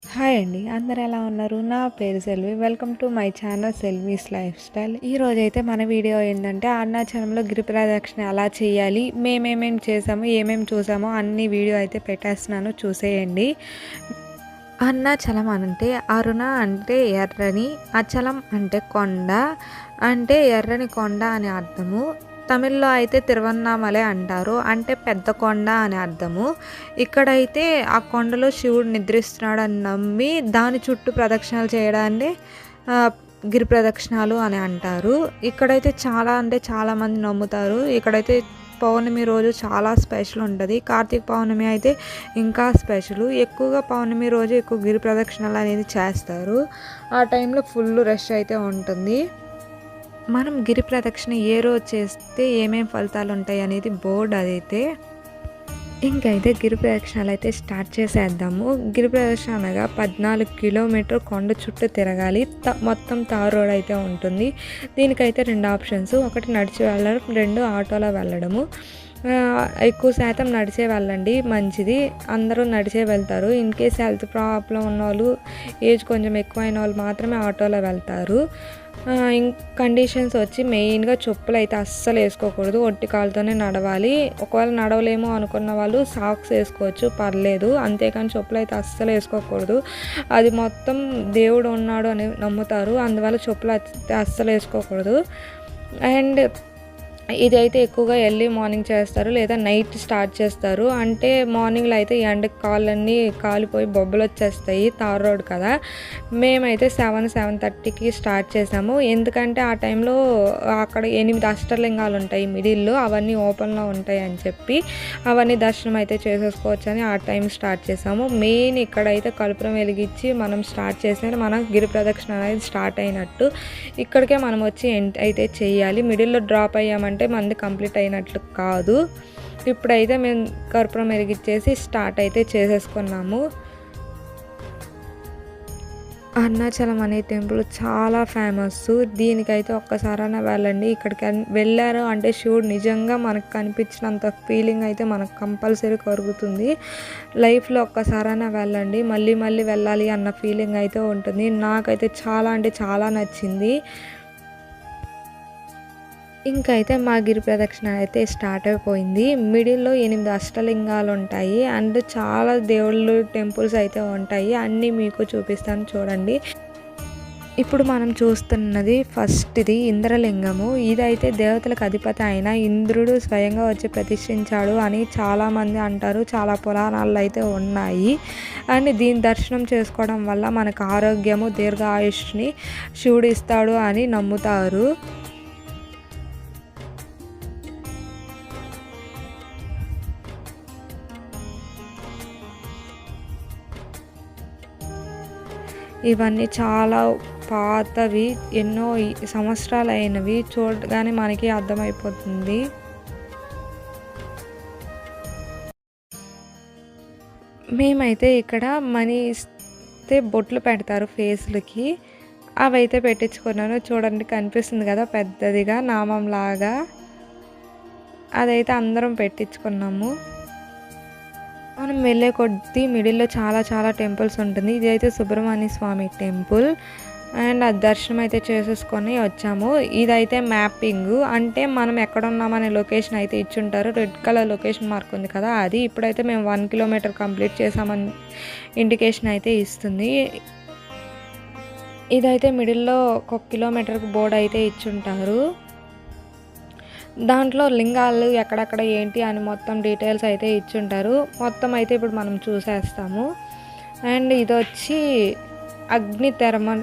Hi అండి. అందరూ ఎలా ఉన్నారు? నా పేరు Selvi. Welcome to my channel Selvi's lifestyle. ఈరోజైతే మన వీడియో ఏంటంటే అరుణాచలంలో గిరి ప్రదక్షిణ ఎలా చేయాలి, మేమేమేం చేసాము, ఏమేమి చూసామో అన్ని వీడియో అయితే పెట్టేస్తున్నాను, చూసేయండి. అరుణాచలం అంటే అరుణ అంటే ఎర్రని, అచలం అంటే కొండ, అంటే ఎర్రని కొండ అని అర్థము. తమిళ్లో అయితే తిరువన్నామలై అంటారు, అంటే పెద్ద కొండ అని అర్థము. ఇక్కడైతే ఆ కొండలో శివుడు నిద్రిస్తున్నాడు అని నమ్మి దాని చుట్టూ ప్రదక్షిణలు చేయడాన్ని గిరి ప్రదక్షిణాలు అని అంటారు. ఇక్కడైతే చాలా అంటే చాలామంది నమ్ముతారు. ఇక్కడైతే పౌర్ణమి రోజు చాలా స్పెషల్ ఉంటుంది. కార్తీక పౌర్ణమి అయితే ఇంకా స్పెషల్. ఎక్కువగా పౌర్ణమి రోజు ఎక్కువ గిరి ప్రదక్షిణలు అనేది చేస్తారు. ఆ టైంలో ఫుల్ రష్ అయితే ఉంటుంది. మనం గిరి ప్రదక్షిణ ఏ రోజు చేస్తే ఏమేమి ఫలితాలు ఉంటాయి అనేది బోర్డు అదైతే. ఇంకైతే గిరి ప్రదక్షిణలు అయితే స్టార్ట్ చేసేద్దాము. గిరి ప్రదక్షిణ అనగా 14 కిలోమీటర్ కొండ చుట్టూ తిరగాలి. మొత్తం తార్ రోడ్ అయితే ఉంటుంది. దీనికైతే 2 ఆప్షన్స్, ఒకటి నడిచి వెళ్ళడం, 2 ఆటోలో వెళ్ళడము. ఎక్కువ శాతం నడిచే వెళ్ళండి, మంచిది. అందరూ నడిచే వెళ్తారు. ఇన్ కేస్ హెల్త్ ప్రాబ్లం ఉన్న వాళ్ళు, ఏజ్ కొంచెం ఎక్కువైన వాళ్ళు మాత్రమే ఆటోలో వెళ్తారు. కండిషన్స్ వచ్చి మెయిన్గా చెప్పులు అయితే అస్సలు వేసుకోకూడదు, ఒట్టి కాళ్ళతోనే నడవాలి. ఒకవేళ నడవలేమో అనుకున్న వాళ్ళు సాక్స్ వేసుకోవచ్చు, పర్లేదు. అంతేకాని చెప్పులు అయితే అస్సలు వేసుకోకూడదు. అది మొత్తం దేవుడు ఉన్నాడు అని నమ్ముతారు, అందువల్ల చెప్పులు అస్సలు వేసుకోకూడదు. అండ్ ఇదైతే ఎక్కువగా ఎర్లీ మార్నింగ్ చేస్తారు, లేదా నైట్ స్టార్ట్ చేస్తారు. అంటే మార్నింగ్లో అయితే ఎండకి కాళ్ళన్నీ కాలిపోయి బొబ్బలు వచ్చేస్తాయి, తార్ రోడ్ కదా. మేమైతే 7:30కి స్టార్ట్ చేసాము. ఎందుకంటే ఆ టైంలో అక్కడ 8 అష్టలింగాలు ఉంటాయి మిడిల్లో, అవన్నీ ఓపెన్లో ఉంటాయి అని చెప్పి అవన్నీ దర్శనం అయితే చేసేసుకోవచ్చు అని ఆ టైం స్టార్ట్ చేసాము. మెయిన్ ఇక్కడైతే కర్పూరం వెలిగించి మనం స్టార్ట్ చేసినట్టు మనం గిరి ప్రదక్షిణ అనేది స్టార్ట్ అయినట్టు. ఇక్కడికే మనం వచ్చి ఎండ్ అయితే చేయాలి. మిడిల్లో డ్రాప్ అయ్యామంటే మనది కంప్లీట్ అయినట్లు కాదు. ఇప్పుడైతే మేము కర్పూరం వెలిగించేసి స్టార్ట్ అయితే చేసేసుకున్నాము. అరుణాచలం అనే టెంపుల్ చాలా ఫేమస్. దీనికైతే ఒక్కసారైనా వెళ్ళండి. ఇక్కడికి వెళ్ళారు అంటే శివుడు నిజంగా మనకు కనిపించినంత ఫీలింగ్ అయితే మనకు కంపల్సరీ కలుగుతుంది. లైఫ్లో ఒక్కసారైనా వెళ్ళండి, మళ్ళీ మళ్ళీ వెళ్ళాలి అన్న ఫీలింగ్ అయితే ఉంటుంది. నాకైతే చాలా అంటే చాలా నచ్చింది. ఇంకైతే మా గిరి ప్రదక్షిణ అయితే స్టార్ట్ అయిపోయింది. మిడిల్లో 8 అష్టలింగాలు ఉంటాయి అండ్ చాలా దేవుళ్ళు టెంపుల్స్ అయితే ఉంటాయి. అన్నీ మీకు చూపిస్తాను, చూడండి. ఇప్పుడు మనం చూస్తున్నది ఫస్ట్ది ఇంద్రలింగము. ఇదైతే దేవతలకు అధిపతి అయిన ఇంద్రుడు స్వయంగా వచ్చి ప్రతిష్ఠించాడు అని చాలామంది అంటారు. చాలా పురాణాలు అయితే ఉన్నాయి. అండ్ దీని దర్శనం చేసుకోవడం వల్ల మనకు ఆరోగ్యము, దీర్ఘాయుష్ని శివుడు ఇస్తాడు అని నమ్ముతారు. ఇవన్నీ చాలా పాతవి, ఎన్నో సంవత్సరాలు అయినవి. చూడగానే మనకి అర్థమైపోతుంది. మేమైతే ఇక్కడ మనీ ఇస్తే బొట్లు పెడతారు ఫేస్లకి, అవైతే పెట్టించుకున్నాను. చూడండి, కనిపిస్తుంది కదా పెద్దదిగా నామంలాగా, అదైతే అందరం పెట్టించుకున్నాము. మనం వెళ్ళే కొద్దీ మిడిల్లో చాలా చాలా టెంపుల్స్ ఉంటుంది. ఇదైతే సుబ్రహ్మణ్య స్వామి టెంపుల్ అండ్ అది దర్శనం అయితే చేసేసుకొని వచ్చాము. ఇదైతే మ్యాపింగ్, అంటే మనం ఎక్కడ ఉన్నామనే లొకేషన్ అయితే ఇచ్చుంటారు. రెడ్ కలర్ లొకేషన్ మార్క్ ఉంది కదా, అది. ఇప్పుడైతే మేము 1 కిలోమీటర్ కంప్లీట్ చేసామని ఇండికేషన్ అయితే ఇస్తుంది. ఇదైతే మిడిల్లో 1 కిలోమీటర్కి బోర్డు అయితే ఇచ్చుంటారు. దాంట్లో లింగాలు ఎక్కడెక్కడ ఏంటి అని మొత్తం డీటెయిల్స్ అయితే ఇచ్చుంటారు. మొత్తం అయితే ఇప్పుడు మనం చూసేస్తాము. అండ్ ఇది వచ్చి అగ్ని తెరమ,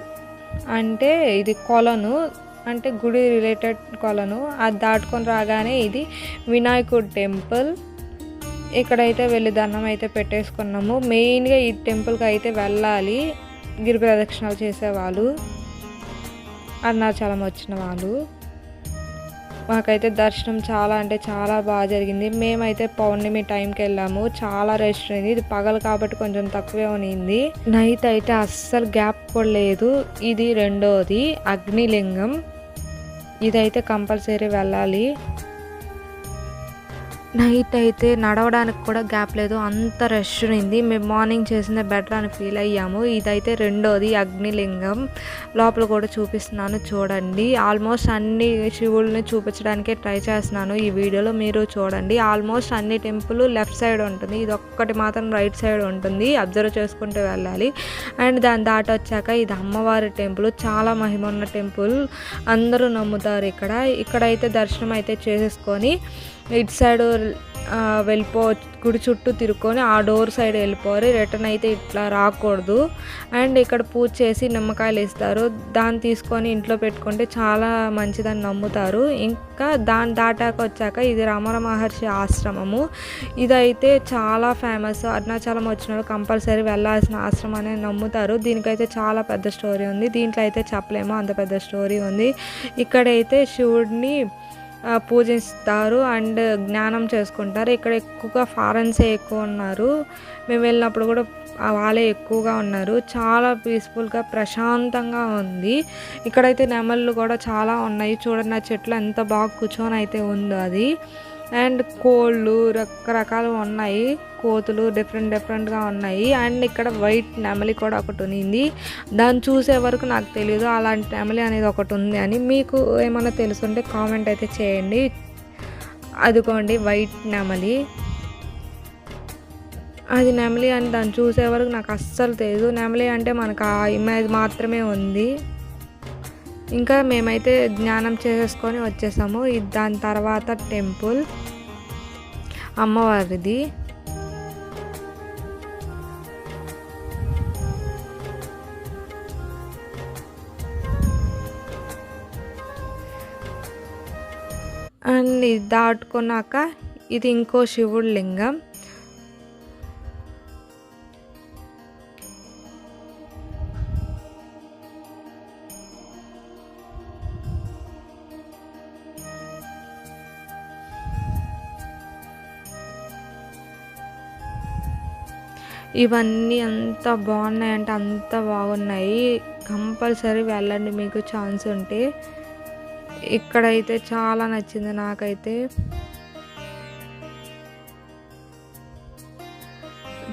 అంటే ఇది కొలను, అంటే గుడి రిలేటెడ్ కొలను. అది దాటుకొని రాగానే ఇది వినాయకుడి టెంపుల్. ఇక్కడైతే వెళ్ళి దండం అయితే పెట్టేసుకున్నాము. మెయిన్గా ఈ టెంపుల్కి అయితే వెళ్ళాలి గిరి ప్రదక్షిణలు చేసేవాళ్ళు, అరుణాచలం వచ్చిన వాళ్ళు. మాకైతే దర్శనం చాలా అంటే చాలా బాగా జరిగింది. మేమైతే పౌర్ణమి టైంకి వెళ్ళాము, చాలా రష్ ఉంది. ఇది పగలు కాబట్టి కొంచెం తక్కువే ఉన్నింది. నైట్ అయితే అస్సలు గ్యాప్ కూడా లేదు. ఇది రెండోది అగ్నిలింగం, ఇదైతే కంపల్సరీ వెళ్ళాలి. నైట్ అయితే నడవడానికి కూడా గ్యాప్ లేదు, అంత రష్ ఉంది. మేము మార్నింగ్ చేసిందే బెటర్ అని ఫీల్ అయ్యాము. ఇదైతే రెండోది అగ్నిలింగం. లోపల కూడా చూపిస్తున్నాను చూడండి. ఆల్మోస్ట్ అన్ని శివుల్ని చూపించడానికే ట్రై చేస్తున్నాను ఈ వీడియోలో, మీరు చూడండి. ఆల్మోస్ట్ అన్ని టెంపుల్ లెఫ్ట్ సైడ్ ఉంటుంది, ఇది ఒక్కటి మాత్రం రైట్ సైడ్ ఉంటుంది. అబ్జర్వ్ చేసుకుంటూ వెళ్ళాలి. అండ్ దాన్ని దాటి వచ్చాక ఇది అమ్మవారి టెంపుల్, చాలా మహిమ ఉన్న టెంపుల్, అందరూ నమ్ముతారు. ఇక్కడైతే దర్శనం అయితే చేసేసుకొని ఇటు సైడ్ గుడి చుట్టూ తిరుక్కొని ఆ డోర్ సైడ్ వెళ్ళిపోవాలి. రిటర్న్ అయితే ఇట్లా రాకూడదు. అండ్ ఇక్కడ పూజ చేసి నిమ్మకాయలు ఇస్తారు, దాన్ని తీసుకొని ఇంట్లో పెట్టుకుంటే చాలా మంచిదని నమ్ముతారు. ఇంకా దాన్ని దాటాక వచ్చాక ఇది రమణ మహర్షి ఆశ్రమము. ఇదైతే చాలా ఫేమస్, అరుణాచలం వచ్చిన కంపల్సరీ వెళ్ళాల్సిన ఆశ్రమం అనేది నమ్ముతారు. దీనికైతే చాలా పెద్ద స్టోరీ ఉంది, దీంట్లో అయితే చెప్పలేము, అంత పెద్ద స్టోరీ ఉంది. ఇక్కడైతే శివుడిని పూజిస్తారు అండ్ జ్ఞానం చేసుకుంటారు. ఇక్కడ ఎక్కువగా ఫారెన్సే ఎక్కువ ఉన్నారు. మేము వెళ్ళినప్పుడు కూడా వాళ్ళే ఎక్కువగా ఉన్నారు. చాలా పీస్ఫుల్గా ప్రశాంతంగా ఉంది. ఇక్కడైతే నెమళ్ళు కూడా చాలా ఉన్నాయి చూడండి, ఆ చెట్లు ఎంత బాగా కూర్చొని అయితే ఉందో అది. అండ్ కోళ్ళు రకరకాలు ఉన్నాయి, కోతులు డిఫరెంట్గా ఉన్నాయి. అండ్ ఇక్కడ వైట్ నెమలి కూడా ఒకటి ఉంది, దాన్ని చూసే వరకు నాకు తెలియదు అలాంటి నెమలి అనేది ఒకటి ఉంది అని. మీకు ఏమైనా తెలుసుంటే కామెంట్ అయితే చేయండి. అదిగోండి వైట్ నెమలి, అది నెమలి అని దాన్ని చూసే వరకు నాకు అస్సలు తెలియదు. నెమలి అంటే మనకు ఆ ఇమేజ్ మాత్రమే ఉంది. ఇంకా మేమైతే జ్ఞానం చేసేసుకొని వచ్చేసాము. దాని తర్వాత టెంపుల్ అమ్మవారిది. అండ్ ఇది దాటుకున్నాక ఇది ఇంకో శివుడి లింగం. ఇవన్నీ అంత బాగున్నాయి అంటే అంత బాగున్నాయి, కంపల్సరీ వెళ్ళండి మీకు ఛాన్స్ ఉంటే. ఇక్కడైతే చాలా నచ్చింది నాకైతే.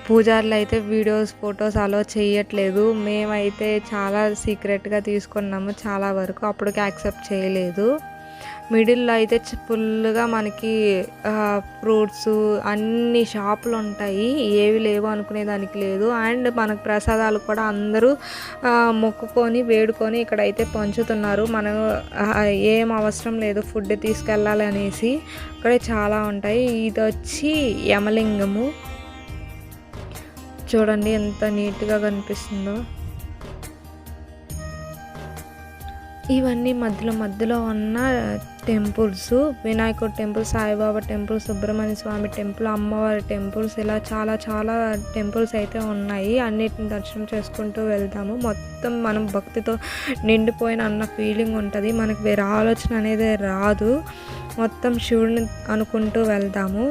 పూజారులు అయితే వీడియోస్ ఫొటోస్ అలో చేయట్లేదు, మేమైతే చాలా సీక్రెట్గా తీసుకున్నాము చాలా వరకు, అప్పటికి యాక్సెప్ట్ చేయలేదు. మిడిల్లో అయితే ఫుల్గా మనకి ఫ్రూట్స్ అన్ని షాపులు ఉంటాయి, ఏవి లేవు అనుకునేదానికి లేదు. అండ్ మనకు ప్రసాదాలు కూడా అందరూ మొక్కుకొని వేడుకొని ఇక్కడైతే పంచుతున్నారు. మనం ఏం అవసరం లేదు ఫుడ్ తీసుకెళ్ళాలి అనేసి, ఇక్కడే చాలా ఉంటాయి. ఇది వచ్చి యమలింగము, చూడండి ఎంత నీట్గా కనిపిస్తుందో. ఇవన్నీ మధ్యలో ఉన్న టెంపుల్స్, వినాయకుడి టెంపుల్, సాయిబాబా టెంపుల్, సుబ్రహ్మణ్య స్వామి టెంపుల్, అమ్మవారి టెంపుల్స్, ఇలా చాలా టెంపుల్స్ అయితే ఉన్నాయి. అన్నిటిని దర్శనం చేసుకుంటూ వెళ్తాము. మొత్తం మనం భక్తితో నిండిపోయిన అన్న ఫీలింగ్ ఉంటుంది, మనకు వేరే ఆలోచన అనేది రాదు. మొత్తం శివుడిని అనుకుంటూ వెళ్తాము.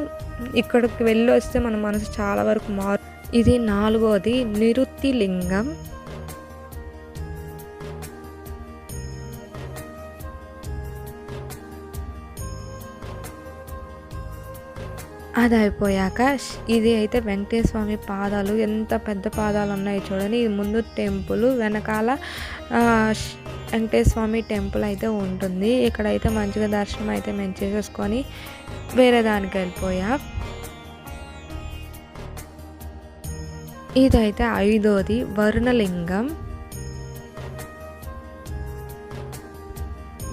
ఇక్కడికి వెళ్ళి వస్తే మన మనసు చాలా వరకు ఇది 4వది నిరుత్తి లింగం. అది అయిపోయాక ఇది అయితే వెంకటేశ్వర స్వామి పాదాలు, ఎంత పెద్ద పాదాలు ఉన్నాయి చూడండి. ఇది ముందు టెంపుల్, వెనకాల వెంకటేశ్వర స్వామి టెంపుల్ అయితే ఉంటుంది. ఇక్కడైతే మంచిగా దర్శనం అయితే మేము చేసేసుకొని వేరే దానికి వెళ్ళిపోయా. ఇదైతే 5వది వరుణలింగం.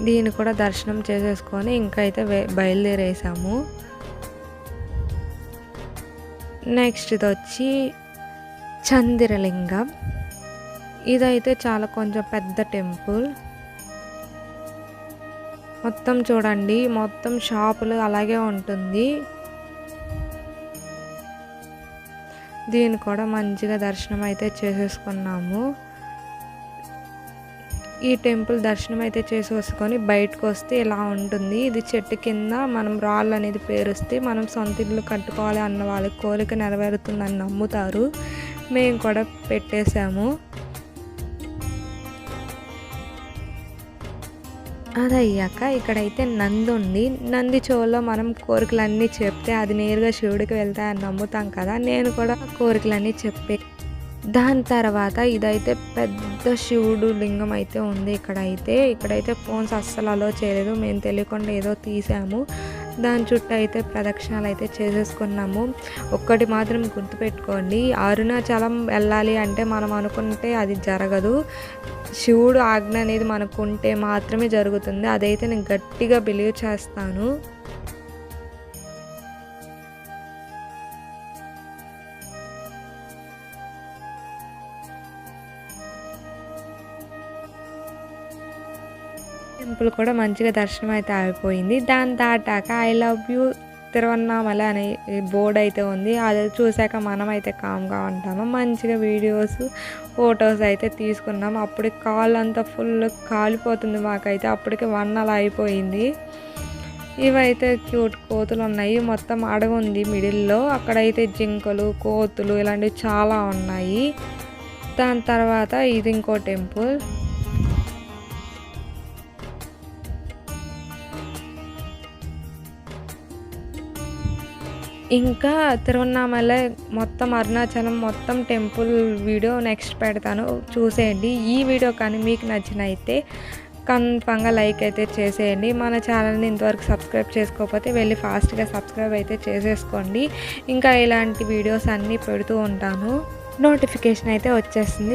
దీన్ని కూడా దర్శనం చేసేసుకొని ఇంకైతే బయలుదేరేసాము. నెక్స్ట్ ఇది వచ్చి చందిరలింగం. ఇదైతే చాలా కొంచెం పెద్ద టెంపుల్. మొత్తం చూడండి, మొత్తం షాపులు అలాగే ఉంటుంది. దీన్ని కూడా మంచిగా దర్శనం అయితే చేసేసుకున్నాము. ఈ టెంపుల్ దర్శనం అయితే చేసేసుకొని బయటకు వస్తే ఇలా ఉంటుంది. ఇది చెట్టు కింద మనం రాళ్ళు అనేది పేరుస్తే మనం సొంత ఇల్లు కట్టుకోవాలి అన్న వాళ్ళ కోరిక నెరవేరుతుందని నమ్ముతారు. మేము కూడా పెట్టేశాము. అదయ్యాక ఇక్కడైతే నంది ఉంది. నంది చెవులో మనం కోరికలన్నీ చెప్తే అది నేరుగా శివుడికి వెళ్తాయని నమ్ముతాం కదా! నేను కూడా కోరికలన్నీ చెప్పే దాని తర్వాత ఇదైతే పెద్ద శివుడు లింగం అయితే ఉంది ఇక్కడైతే ఫోన్స్ అస్సలు అలో చేయలేదు. మేము తెలియకుండా ఏదో తీసాము. దాని చుట్టూ అయితే ప్రదక్షిణాలు అయితే చేసేసుకున్నాము. ఒక్కటి మాత్రం గుర్తుపెట్టుకోండి, అరుణాచలం వెళ్ళాలి అంటే మనం అనుకుంటే అది జరగదు. శివుడు ఆజ్ఞ అనేది మనకు ఉంటే మాత్రమే జరుగుతుంది. అదైతే నేను గట్టిగా బిలీవ్ చేస్తాను. టెంపుల్ కూడా మంచిగా దర్శనం అయితే అయిపోయింది. దాన్ని దాటాక ఐ లవ్ యూ తిరువన్నామల అనే బోర్డ్ అయితే ఉంది. అది చూసాక మనమైతే కామ్గా ఉంటాము. మంచిగా వీడియోస్ ఫొటోస్ అయితే తీసుకున్నాం. అప్పటికి కాళ్ళు అంతా ఫుల్ కాలిపోతుంది మాకైతే. అప్పటికి 1 అలా అయిపోయింది. ఇవైతే క్యూట్ కోతులు ఉన్నాయి. మొత్తం అడవి ఉంది మిడిల్లో. అక్కడైతే జింకలు, కోతులు ఇలాంటివి చాలా ఉన్నాయి. దాని తర్వాత ఇది ఇంకో టెంపుల్. ఇంకా తిరువన్నామలై మొత్తం అరుణాచలం మొత్తం టెంపుల్ వీడియో నెక్స్ట్ పెడతాను, చూసేయండి. ఈ వీడియో కానీ మీకు నచ్చినైతే కన్ఫామ్గా లైక్ అయితే చేసేయండి. మన ఛానల్ని ఇంతవరకు సబ్స్క్రైబ్ చేసుకోకపోతే వెళ్ళి ఫాస్ట్గా సబ్స్క్రైబ్ అయితే చేసేసుకోండి. ఇంకా ఇలాంటి వీడియోస్ అన్నీ పెడుతూ ఉంటాను. నోటిఫికేషన్ అయితే వచ్చేస్తుంది.